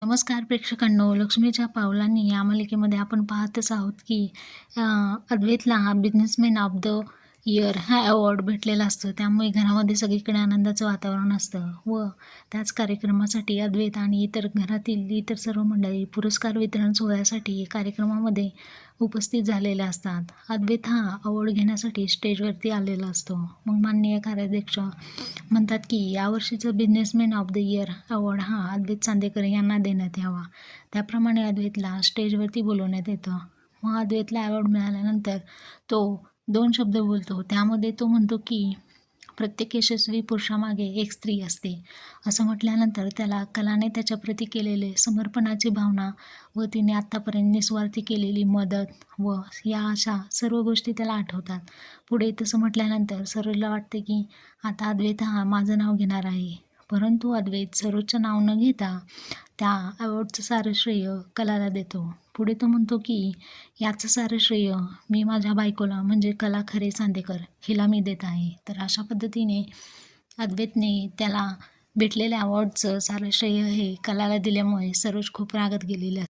नमस्कार प्रेक्षकांनो, लक्ष्मीच्या पावलांनी या मालिकेमध्ये आपण पाहतच आहोत की अ, अद्वैतला हा बिझनेसमॅन ऑफ द इयर हा अवॉर्ड भेटलेला असतो. त्यामुळे घरामध्ये सगळीकडे आनंदाचं वातावरण असतं व त्याच कार्यक्रमासाठी अद्वैत आणि इतर घरातील इतर सर्व मंडळी पुरस्कार वितरण सोहळ्यासाठी कार्यक्रमामध्ये उपस्थित झालेले असतात. अद्वैत हा अवॉर्ड घेण्यासाठी स्टेजवरती आलेला असतो. मग माननीय कार्याध्यक्ष म्हणतात की यावर्षीचं businessman of the year award हा अद्वैत चांदेकर यांना देण्यात यावा. त्याप्रमाणे अद्वैतला स्टेजवरती बोलवण्यात येतं. मग अद्वैतला अवॉर्ड मिळाल्यानंतर तो 2 शब्द बोलतो. त्यामध्ये तो म्हणतो की प्रत्येक यशस्वी पुरुषामागे एक स्त्री असते. असं म्हटल्यानंतर त्याला कलाने त्याच्याप्रती केलेले समर्पणाची भावना व तिने आत्तापर्यंत निस्वार्थी केलेली मदत व या अशा सर्व गोष्टी त्याला आठवतात. पुढे तसं म्हटल्यानंतर सरोजला वाटते की आता अद्वैत हा माझं नाव घेणार आहे. परंतु अद्वैत सरोजचं नाव न घेता त्या अवॉर्डचं सारं श्रेय कलाला देतो. पुढे तो म्हणतो की याचं सारं श्रेय मी माझ्या बायकोला म्हणजे कला खरे चांदेकर हिला मी देत आहे. तर अशा पद्धतीने अद्वैतने त्याला भेटलेल्या अवॉर्डचं सारं श्रेय हे कलाला दिल्यामुळे सरोज खूप रागात गेलेली असते.